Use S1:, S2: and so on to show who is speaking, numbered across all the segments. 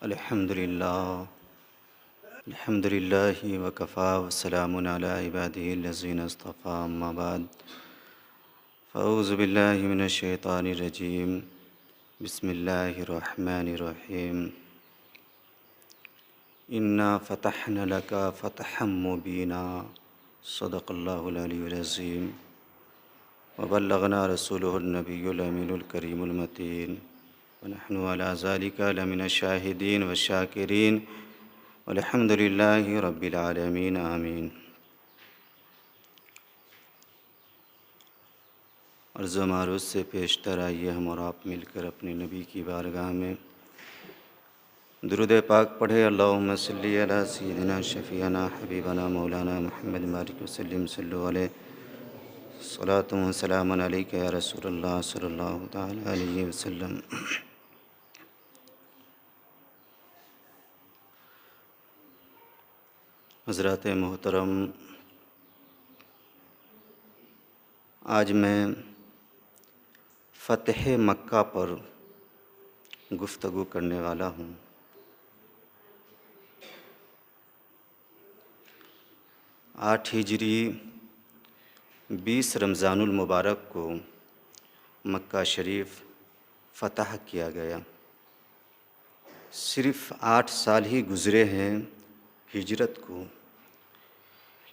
S1: अल्हम्दुलिल्लाहि वकफ़ा वस्सलामुन अला इबादिहिल्लज़ीना इस्तफ़ा अम्मा बाद फ़अऊज़ु बिल्लाहि मिनश शैतानिर रजीम बिस्मिल्लाहिर रहमानिर रहीम इन्ना फ़तहना लका फ़तहम मुबीना सदक़ल्लाहुल अलीयुल अज़ीम व बल्लगना रसूलुहुन नबियुल अमीनुल करीमुल मतीन व नहनु अला ज़ालिका लमिनश शाहिदीन व शाकिरीन वल्हम्दुलिल्लाहि रब्बिल आलमीन आमीन। अर्ज़ मारूज़ से पेशतर आइए हम और आप मिलकर अपने नबी की बारगाह में दुरूद पाक पढ़े। अल्लाहुम्मा सल्ली अला सय्यिदिना शफ़ीअना हबीबना मौलाना मुहम्मद बारिक वसल्लिम सल्लु अलैहि सलातु व सलामुन अलैका या रसूलल्लाह सल्लल्लाहु तआला अलैहि वसल्लम। हज़रात मोहतरम, आज मैं फ़तह मक्का पर गुफ्तगू करने वाला हूँ। आठ हिजरी 20 रमज़ानुल मुबारक को मक्का शरीफ फ़तह किया गया। सिर्फ़ 8 साल ही गुज़रे हैं हिजरत को,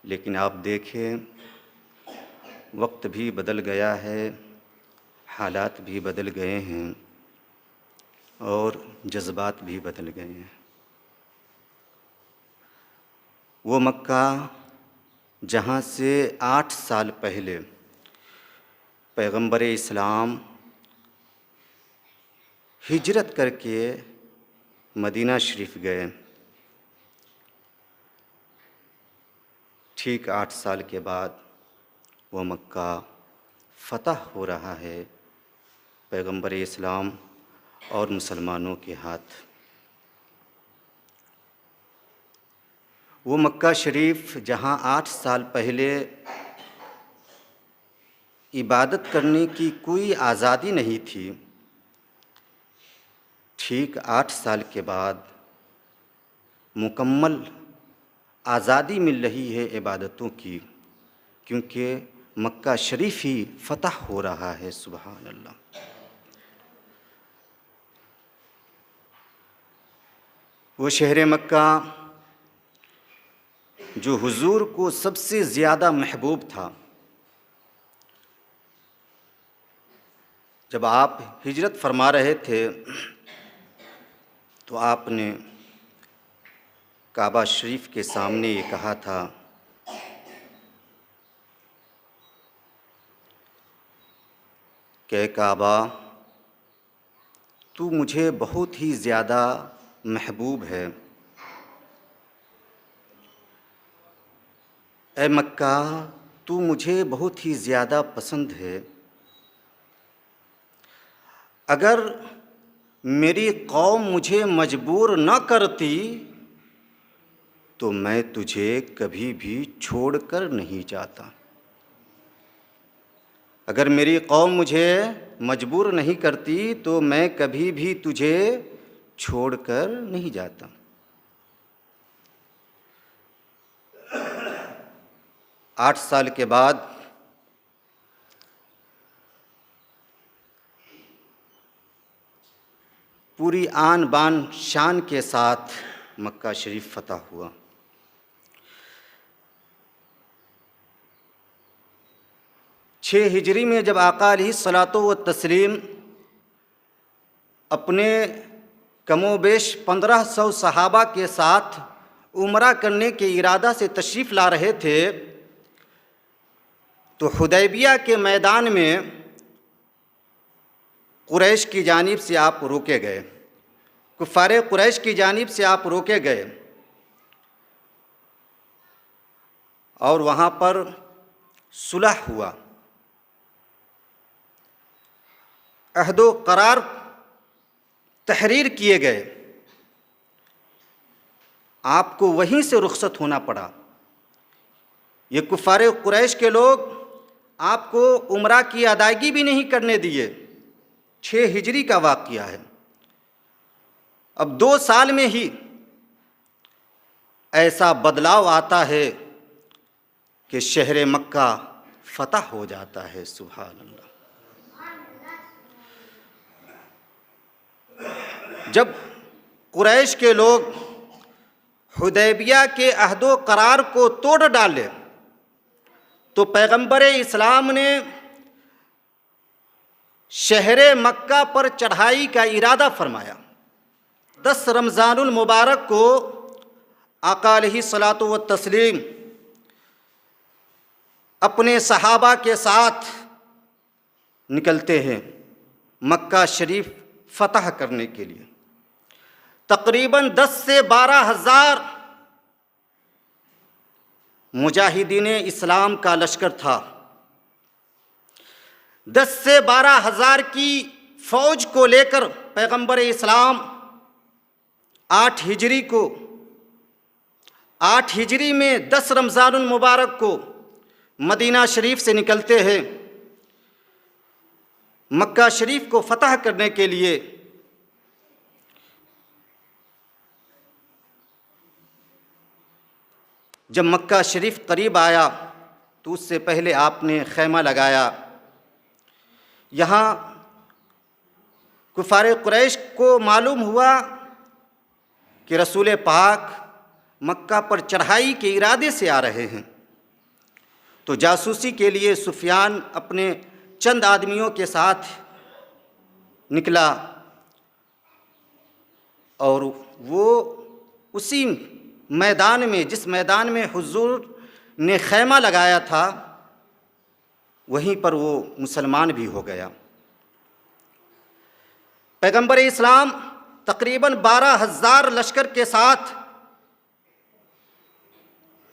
S1: लेकिन आप देखें वक्त भी बदल गया है, हालात भी बदल गए हैं और जज्बात भी बदल गए हैं। वो मक्का जहाँ से 8 साल पहले पैगंबर इस्लाम हिजरत करके मदीना शरीफ गए, ठीक 8 साल के बाद वो मक्का फ़तह हो रहा है पैगंबर इस्लाम और मुसलमानों के हाथ। वो मक्का शरीफ जहाँ 8 साल पहले इबादत करने की कोई आज़ादी नहीं थी, ठीक 8 साल के बाद मुकम्मल आज़ादी मिल रही है इबादतों की, क्योंकि मक्का शरीफ ही फ़तह हो रहा है। सुबहान अल्लाह। वो शहर मक्का जो हुजूर को सबसे ज़्यादा महबूब था, जब आप हिजरत फरमा रहे थे तो आपने काबा शरीफ के सामने ये कहा था कि काबा, तू मुझे बहुत ही ज़्यादा महबूब है। ए मक्का, तू मुझे बहुत ही ज़्यादा पसंद है। अगर मेरी कौम मुझे मजबूर न करती तो मैं तुझे कभी भी छोड़कर नहीं जाता। अगर मेरी कौम मुझे मजबूर नहीं करती तो मैं कभी भी तुझे छोड़कर नहीं जाता। आठ साल के बाद पूरी आन बान शान के साथ मक्का शरीफ फ़तह हुआ। छः हिजरी में जब आका अलैहिस्सलातो व तस्लीम अपने कमोबेश 1500 सहाबा के साथ उम्रा करने के इरादा से तशरीफ़ ला रहे थे तो हुदैबिया के मैदान में कुरैश की जानिब से आप रोके गए, कुफ़ारे कुरैश की जानिब से आप रोके गए और वहाँ पर सुलह हुआ, अहदो करार तहरीर किए गए। आपको वहीं से रुखसत होना पड़ा। ये कुफ़ारे कुरैश के लोग आपको उम्रा की अदायगी भी नहीं करने दिए। 6 हिजरी का वाक़या है। अब 2 साल में ही ऐसा बदलाव आता है कि शहर मक्का फतह हो जाता है। सुभान अल्लाह। जब कुरैश के लोग हुदैबिया के अहदो करार को तोड़ डाले तो पैगंबर इस्लाम ने शहर मक्का पर चढ़ाई का इरादा फरमाया। 10 रमज़ानुल मुबारक को आका अलैहिस्सलातु व तस्लीम अपने सहाबा के साथ निकलते हैं मक्का शरीफ फतह करने के लिए। तकरीबन 10 से 12 हज़ार मुजाहिदीन इस्लाम का लश्कर था। 10 से 12 हज़ार की फ़ौज को लेकर पैगंबर इस्लाम 8 हिजरी में 10 रमज़ानुल मुबारक को मदीना शरीफ से निकलते हैं मक्का शरीफ को फतह करने के लिए। जब मक्का शरीफ करीब आया तो उससे पहले आपने खैमा लगाया। यहाँ कुफार कुरैश को मालूम हुआ कि रसूल पाक मक्का पर चढ़ाई के इरादे से आ रहे हैं, तो जासूसी के लिए सुफियान अपने चंद आदमियों के साथ निकला और वो उसी मैदान में, जिस मैदान में हुजूर ने खैमा लगाया था, वहीं पर वो मुसलमान भी हो गया। पैगंबर इस्लाम तकरीबन 12,000 लश्कर के साथ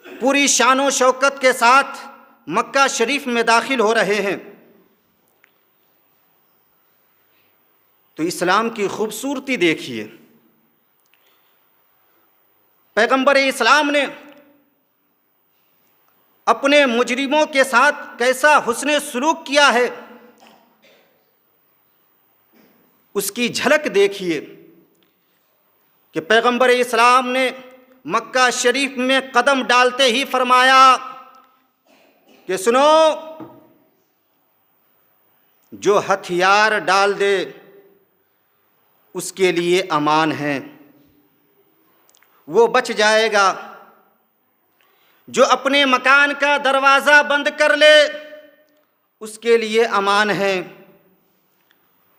S1: पूरी शान शौकत के साथ मक्का शरीफ में दाखिल हो रहे हैं। तो इस्लाम की खूबसूरती देखिए। पैगंबर इस्लाम ने अपने मुजरिमों के साथ कैसा हुस्ने सुलूक किया है, उसकी झलक देखिए कि पैगंबर इस्लाम ने मक्का शरीफ में कदम डालते ही फरमाया कि सुनो, जो हथियार डाल दे उसके लिए अमान है, वो बच जाएगा। जो अपने मकान का दरवाज़ा बंद कर ले उसके लिए अमान है।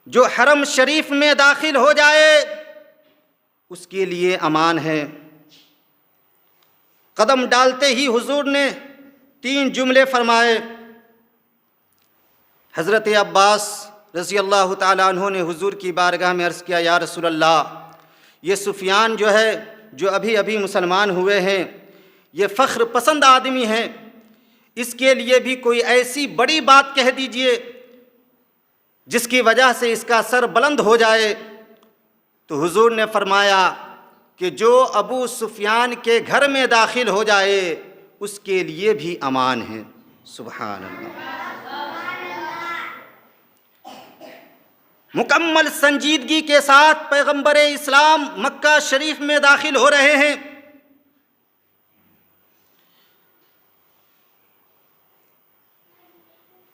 S1: जो हरम शरीफ में दाखिल हो जाए उसके लिए अमान है। कदम डालते ही हुजूर ने 3 जुमले फरमाए। हज़रत अब्बास रज़ी अल्लाह ताला अन्हु ने हुजूर की बारगाह में अर्ज़ किया, या रसूल अल्लाह, ये सुफियान जो है, जो अभी अभी मुसलमान हुए हैं, ये फ़ख्र पसंद आदमी हैं, इसके लिए भी कोई ऐसी बड़ी बात कह दीजिए जिसकी वजह से इसका सर बुलंद हो जाए। तो हुजूर ने फरमाया कि जो अबू सुफियान के घर में दाखिल हो जाए उसके लिए भी अमान है। सुभान अल्लाह। मुकम्मल संजीदगी के साथ पैगंबर इस्लाम मक्का शरीफ में दाखिल हो रहे हैं।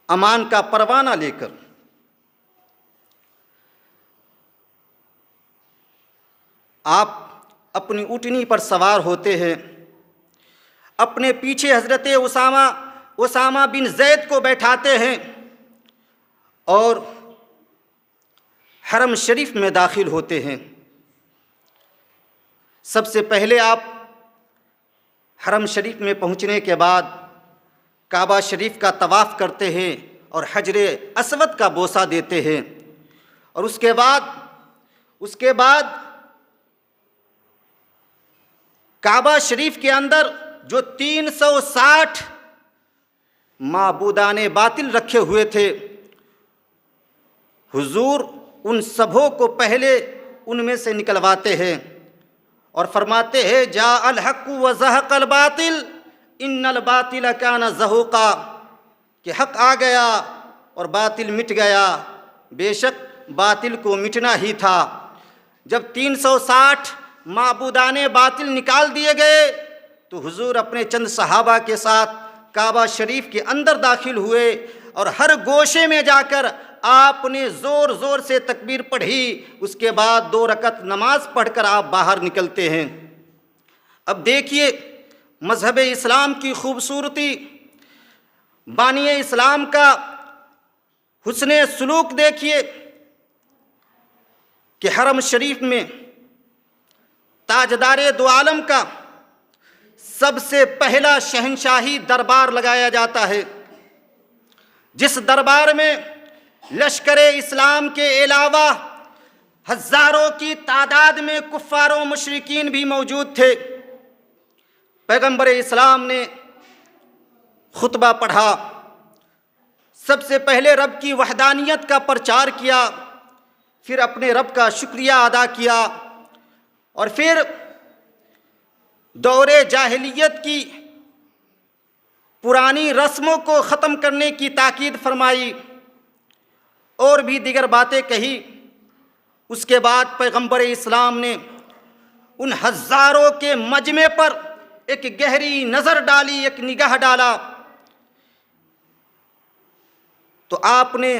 S1: अमान का परवाना लेकर। आप अपनी ऊँटनी पर सवार होते हैं, अपने पीछे हज़रत उसामा बिन ज़ैद को बैठाते हैं और हरम शरीफ में दाखिल होते हैं। सबसे पहले आप हरम शरीफ में पहुंचने के बाद काबा शरीफ का तवाफ़ करते हैं और हजरे अस्वद का बोसा देते हैं। और उसके बाद काबा शरीफ के अंदर जो 360 माबूदाने बातिल रखे हुए थे, हुजूर उन सबों को पहले उनमें से निकलवाते हैं और फरमाते हैं, जा अल हक़ व ज़हक़ल बातिल इन्नल बातिल कान ज़हूक़ा, कि हक़ आ गया और बातिल मिट गया, बेशक बातिल को मिटना ही था।
S2: जब 360 माबूदाने बातिल निकाल दिए गए तो हुजूर अपने चंद सहाबा के साथ काबा शरीफ के अंदर दाखिल हुए और हर गोशे में जाकर आपने ज़ोर ज़ोर से तकबीर पढ़ी। उसके बाद 2 रकत नमाज पढ़कर आप बाहर निकलते हैं। अब देखिए मज़हब इस्लाम की खूबसूरती, बानी इस्लाम का हुस्ने सलूक देखिए कि हरम शरीफ में ताजदारे दो आलम का सबसे पहला शहंशाही दरबार लगाया जाता है, जिस दरबार में लश्कर इस्लाम के अलावा हज़ारों की तादाद में कुफ़ारों मुशरिकीन भी मौजूद थे। पैगंबर इस्लाम ने खुतबा पढ़ा, सबसे पहले रब की वहदानियत का प्रचार किया, फिर अपने रब का शुक्रिया अदा किया और फिर दौरे जाहिलियत की पुरानी रस्मों को ख़त्म करने की ताकीद फरमाई और भी दीगर बातें कही। उसके बाद पैगंबर इस्लाम ने उन हज़ारों के मजमे पर एक गहरी नज़र डाली, एक निगाह डाला तो आपने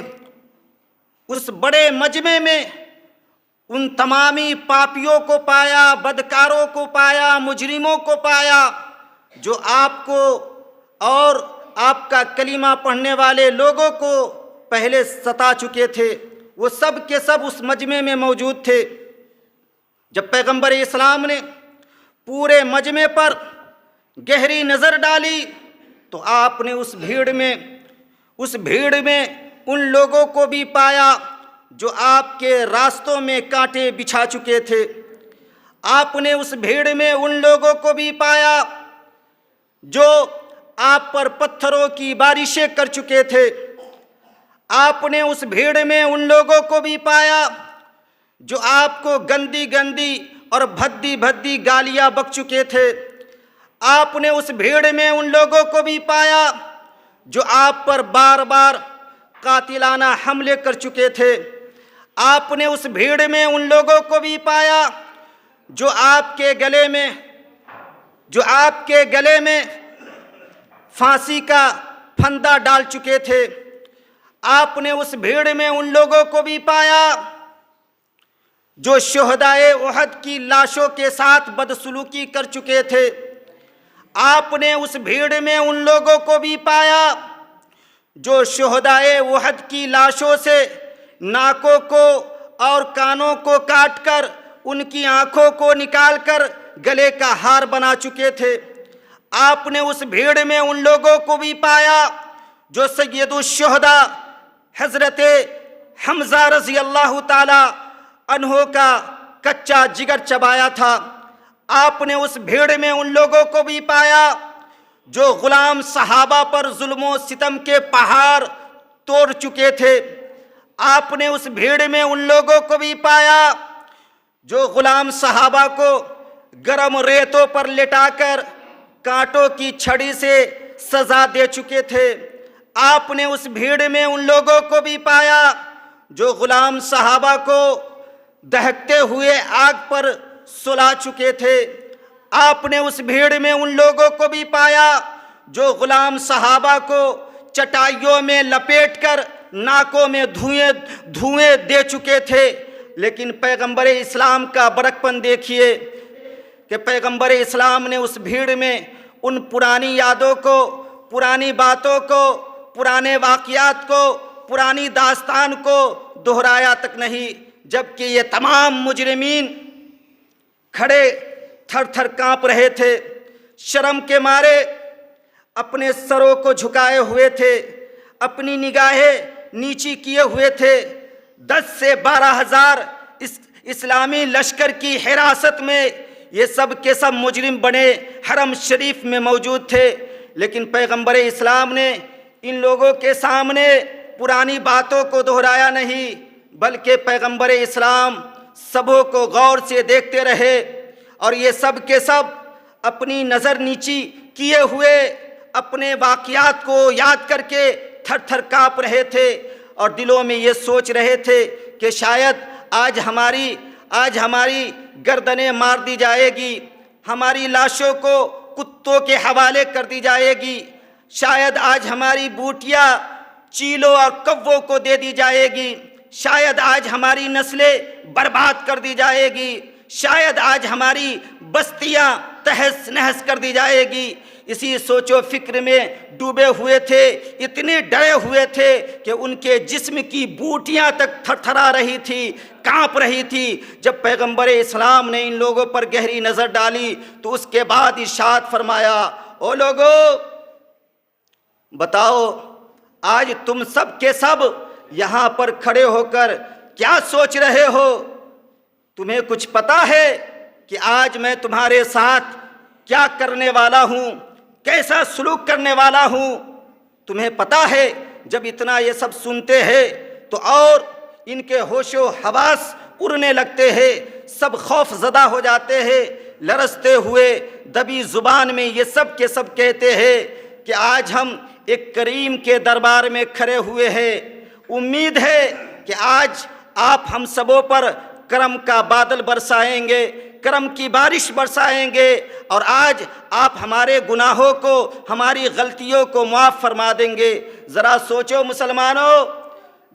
S2: उस बड़े मजमे में उन तमामी पापियों को पाया, बदकारों को पाया, मुजरिमों को पाया जो आपको और आपका कलीमा पढ़ने वाले लोगों को पहले सता चुके थे। वो सब के सब उस मजमे में मौजूद थे। जब पैगंबर इस्लाम ने पूरे मजमे पर गहरी नज़र डाली तो आपने उस भीड़ में उन लोगों को भी पाया जो आपके रास्तों में कांटे बिछा चुके थे। आपने उस भीड़ में उन लोगों को भी पाया जो आप पर पत्थरों की बारिशें कर चुके थे। आपने उस भीड़ में उन लोगों को भी पाया जो आपको गंदी गंदी और भद्दी भद्दी गालियां बक चुके थे। आपने उस भीड़ में उन लोगों को भी पाया जो आप पर बार बार कातिलाना हमले कर चुके थे। आपने उस भीड़ में उन लोगों को भी पाया जो आपके गले में फांसी का फंदा डाल चुके थे। आपने उस भीड़ में उन लोगों को भी पाया जो शुहदाए उहद की लाशों के साथ बदसलूकी कर चुके थे। आपने उस भीड़ में उन लोगों को भी पाया जो शुहदाए उहद की लाशों से नाकों को और कानों को काटकर उनकी आंखों को निकालकर गले का हार बना चुके थे। आपने उस भीड़ में उन लोगों को भी पाया जो सय्यदुश्शुहदा हज़रत हमज़ा रज़ी अल्लाह ताला अन्हो का कच्चा जिगर चबाया था। आपने उस भीड़ में उन लोगों को भी पाया जो गुलाम सहाबा पर जुल्मों सितम के पहाड़ तोड़ चुके थे। आपने उस भीड़ में उन लोगों को भी पाया जो गुलाम सहाबा को गरम रेतों पर लिटाकर कांटों की छड़ी से सजा दे चुके थे। आपने उस भीड़ में उन लोगों को भी पाया जो गुलाम सहाबा को दहकते हुए आग पर सुला चुके थे। आपने उस भीड़ में उन लोगों को भी पाया जो गुलाम सहाबा को चटाइयों में लपेटकर नाकों में धुएं दे चुके थे। लेकिन पैगंबर इस्लाम का बड़कपन देखिए कि पैगंबर इस्लाम ने उस भीड़ में उन पुरानी यादों को, पुरानी बातों को, पुराने वाक़ियात को, पुरानी दास्तान को दोहराया तक नहीं, जबकि ये तमाम मुजरिमीन खड़े थर थर काँप रहे थे, शर्म के मारे अपने सरों को झुकाए हुए थे, अपनी निगाहें नीची किए हुए थे। 10 से 12 हज़ार इस्लामी लश्कर की हिरासत में ये सब के सब मुजरिम बने हरम शरीफ में मौजूद थे। लेकिन पैगंबर इस्लाम ने इन लोगों के सामने पुरानी बातों को दोहराया नहीं, बल्कि पैगंबर इस्लाम सबों को गौर से देखते रहे और ये सब के सब अपनी नज़र नीची किए हुए अपने वाक़ियात को याद करके थर थर काँप रहे थे और दिलों में ये सोच रहे थे कि शायद आज हमारी आज हमारी गर्दनें मार दी जाएगी, हमारी लाशों को कुत्तों के हवाले कर दी जाएगी, शायद आज हमारी बूटियाँ चीलों और कौवों को दे दी जाएगी, शायद आज हमारी नस्लें बर्बाद कर दी जाएगी, शायद आज हमारी बस्तियां तहस नहस कर दी जाएगी। इसी सोचो फिक्र में डूबे हुए थे, इतने डरे हुए थे कि उनके जिस्म की बूटियां तक थरथरा रही थी, कांप रही थी। जब पैगंबर इस्लाम ने इन लोगों पर गहरी नज़र डाली तो उसके बाद इरशाद फरमाया, ओ लोगों बताओ आज तुम सब के सब यहाँ पर खड़े होकर क्या सोच रहे हो? तुम्हें कुछ पता है कि आज मैं तुम्हारे साथ क्या करने वाला हूँ, कैसा सलूक करने वाला हूँ? तुम्हें पता है? जब इतना ये सब सुनते हैं तो और इनके होशो हवास उड़ने लगते हैं, सब खौफजदा हो जाते हैं, लरसते हुए दबी जुबान में ये सब के सब कहते हैं कि आज हम एक करीम के दरबार में खड़े हुए हैं। उम्मीद है कि आज आप हम सबों पर करम का बादल बरसाएंगे, करम की बारिश बरसाएंगे और आज आप हमारे गुनाहों को, हमारी गलतियों को माफ़ फरमा देंगे। ज़रा सोचो मुसलमानों,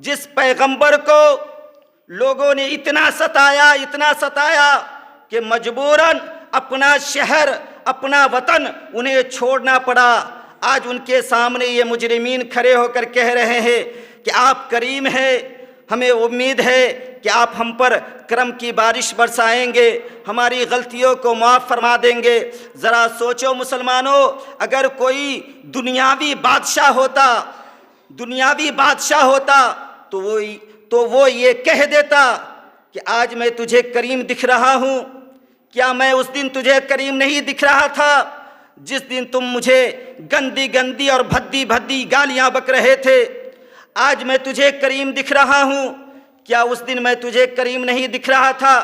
S2: जिस पैगंबर को लोगों ने इतना सताया कि मजबूरन अपना शहर, अपना वतन उन्हें छोड़ना पड़ा। आज उनके सामने ये मुजरिमीन खड़े होकर कह रहे हैं कि आप करीम हैं, हमें उम्मीद है कि आप हम पर करम की बारिश बरसाएंगे, हमारी गलतियों को माफ़ फरमा देंगे। ज़रा सोचो मुसलमानों, अगर कोई दुनियावी बादशाह होता तो वो ये कह देता कि आज मैं तुझे करीम दिख रहा हूँ। क्या मैं उस दिन तुझे करीम नहीं दिख रहा था जिस दिन तुम मुझे गंदी गंदी और भद्दी भद्दी गालियाँ बक रहे थे? आज मैं तुझे करीम दिख रहा हूँ। क्या उस दिन मैं तुझे करीम नहीं दिख रहा था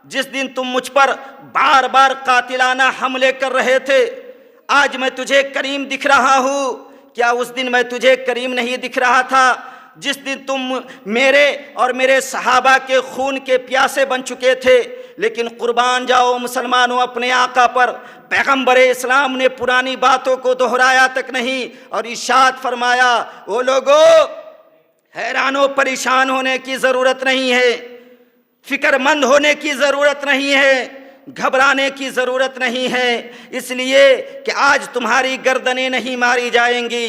S2: जिस दिन तुम मुझ पर बार बार कातिलाना हमले कर रहे थे? आज मैं तुझे करीम दिख रहा हूँ। क्या उस दिन मैं तुझे करीम नहीं दिख रहा था जिस दिन तुम मेरे और मेरे सहाबा के खून के प्यासे बन चुके थे? लेकिन कुर्बान जाओ मुसलमानों अपने आका पर। पैगंबर इस्लाम ने पुरानी बातों को दोहराया तक नहीं और इरशाद फरमाया, ओ लोगों हैरानो परेशान होने की ज़रूरत नहीं है, फिक्रमंद होने की ज़रूरत नहीं है, घबराने की ज़रूरत नहीं है, इसलिए कि आज तुम्हारी गर्दनें नहीं मारी जाएंगी,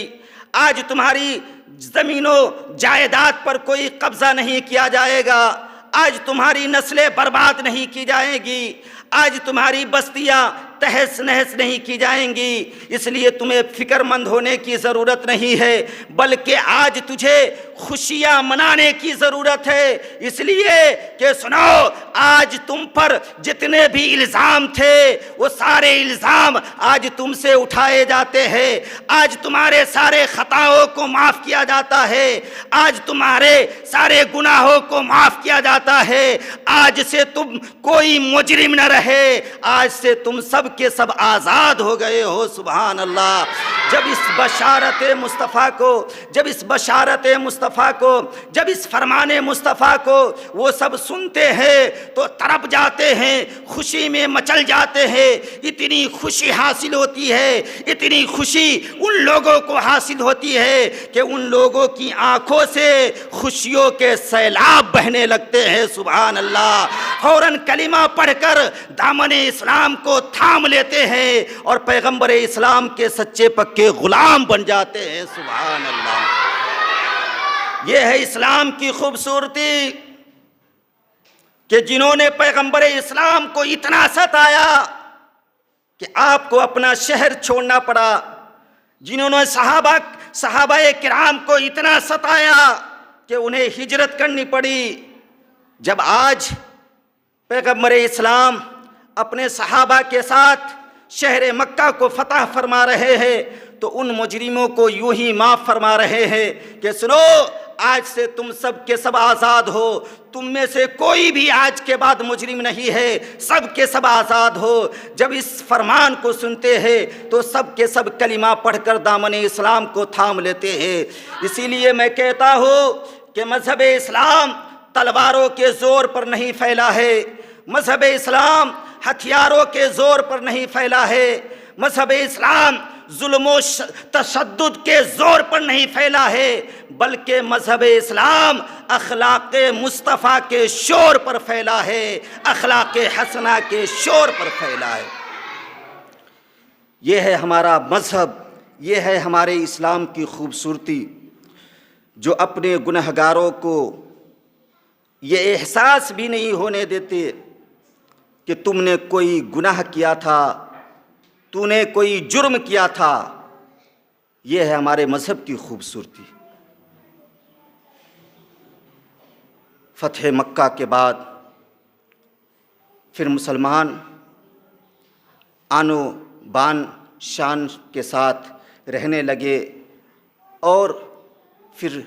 S2: आज तुम्हारी ज़मीनों जायदाद पर कोई कब्ज़ा नहीं किया जाएगा, आज तुम्हारी नस्लें बर्बाद नहीं की जाएंगी, आज तुम्हारी बस्तियाँ तहस नहस नहीं की जाएंगी। इसलिए तुम्हें फिक्रमंद होने की ज़रूरत नहीं है, बल्कि आज तुझे खुशियाँ मनाने की ज़रूरत है। इसलिए कि सुनो, आज तुम पर जितने भी इल्ज़ाम थे वो सारे इल्ज़ाम आज तुमसे उठाए जाते हैं, आज तुम्हारे सारे ख़ताओं को माफ़ किया जाता है, आज तुम्हारे सारे गुनाहों को माफ़ किया जाता है। आज से तुम कोई मुजरिम न रहे, आज से तुम सब के सब आज़ाद हो गए हो। सुभान अल्लाह। जब इस बशारत मुस्तफ़ा को, जब इस फरमाने मुस्तफ़ा को वो सब सुनते हैं तो तरफ जाते हैं, खुशी में मचल जाते हैं। इतनी खुशी हासिल होती है, इतनी खुशी उन लोगों को हासिल होती है कि उन लोगों की आंखों से खुशियों के सैलाब बहने लगते हैं। सुभान अल्लाह। फौरन कलिमा पढ़कर दामने इस्लाम को थाम लेते हैं और पैगंबर इस्लाम के सच्चे पक्के गुलाम बन जाते हैं। सुभान अल्लाह। ये है इस्लाम की खूबसूरती कि जिन्होंने पैगंबर इस्लाम को इतना सताया कि आपको अपना शहर छोड़ना पड़ा, जिन्होंने सहाबाए किराम को इतना सताया कि उन्हें हिजरत करनी पड़ी। जब आज पैगंबर इस्लाम अपने सहाबा के साथ शहर मक्का को फतह फरमा रहे हैं तो उन मुजरिमों को यूं ही माफ़ फरमा रहे हैं कि सुनो, आज से तुम सब के सब आज़ाद हो, तुम में से कोई भी आज के बाद मुजरिम नहीं है, सब के सब आज़ाद हो। जब इस फरमान को सुनते हैं तो सब के सब कलिमा पढ़कर दामने इस्लाम को थाम लेते हैं। इसीलिए मैं कहता हूँ कि मज़हब इस्लाम तलवारों के ज़ोर पर नहीं फैला है, मजहब इस्लाम हथियारों के ज़ोर पर नहीं फैला है, मजहब इस्लाम जुल्म तशद्दुद के ज़ोर पर नहीं फैला है, बल्कि मजहब इस्लाम अखलाक मुस्तफ़ा के शोर पर फैला है, अखलाक हसना के शोर पर फैला है। ये है हमारा मजहब, ये है हमारे इस्लाम की खूबसूरती, जो अपने गुनहगारों को ये एहसास भी नहीं होने देते कि तुमने कोई गुनाह किया था, तूने कोई जुर्म किया था। ये है हमारे मज़हब की खूबसूरती। फ़तह मक्का के बाद फिर मुसलमान आनो बान शान के साथ रहने लगे और फिर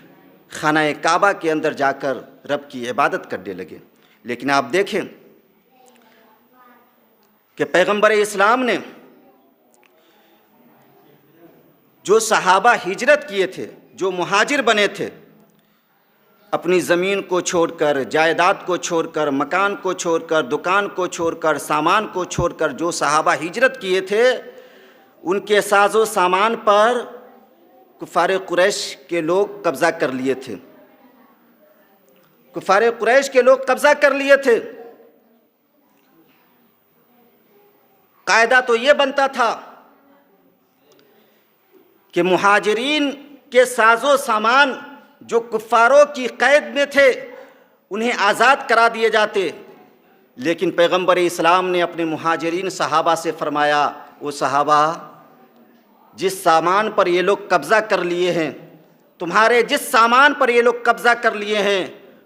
S2: खाना काबा के अंदर जाकर रब की इबादत करने लगे। लेकिन आप देखें कि पैगंबर इस्लाम ने जो सहाबा हिजरत किए थे, जो मुहाजिर बने थे, अपनी ज़मीन को छोड़कर, जायदाद को छोड़कर, मकान को छोड़कर, दुकान को छोड़कर, सामान को छोड़कर जो सहाबा हिजरत किए थे, उनके साजो सामान पर कुफ़ार कुरैश के लोग कब्ज़ा कर लिए थे। कुफ़ार कुरैश के लोग कब्ज़ा कर लिए थे। कायदा तो ये बनता था कि मुहाजिरीन के साजो सामान जो कुफ़ारों की कैद में थे उन्हें आज़ाद करा दिए जाते। लेकिन पैगंबर इस्लाम ने अपने मुहाजिरीन सहाबा से फरमाया, वो सहाबा, जिस सामान पर ये लोग कब्ज़ा कर लिए हैं, तुम्हारे जिस सामान पर ये लोग कब्ज़ा कर लिए हैं,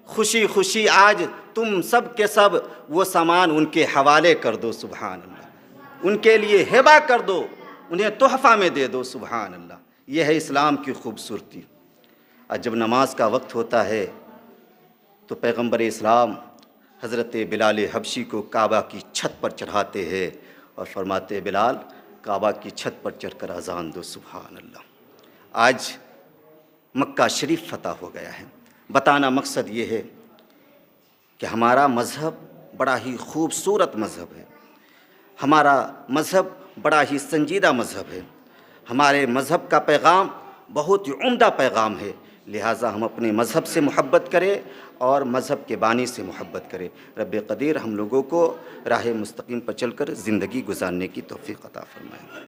S2: खुशी खुशी आज तुम सब के सब वो सामान उनके हवाले कर दो। सुभान अल्लाह। उनके लिए हिबा कर दो, उन्हें तोहफ़ा में दे दो। सुभान अल्लाह। ये है इस्लाम की खूबसूरती। और जब नमाज का वक्त होता है तो पैगंबर इस्लाम हज़रत बिलाल हबशी को काबा की छत पर चढ़ाते हैं और फरमाते, बिलाल काबा की छत पर चढ़कर अज़ान दो। सुभान अल्लाह। आज मक्का शरीफ फतह हो गया है। बताना मकसद ये है कि हमारा मज़हब बड़ा ही खूबसूरत मज़हब है, हमारा मज़हब बड़ा ही संजीदा मज़हब है, हमारे मज़हब का पैगाम बहुत ही उम्दा पैगाम है। लिहाजा हम अपने मज़हब से मोहब्बत करें और मज़हब के बानी से मोहब्बत करें। रब क़दीर हम लोगों को राह मुस्तकीम पर चलकर ज़िंदगी गुजारने की तौफ़ीक़ अता फ़रमाए।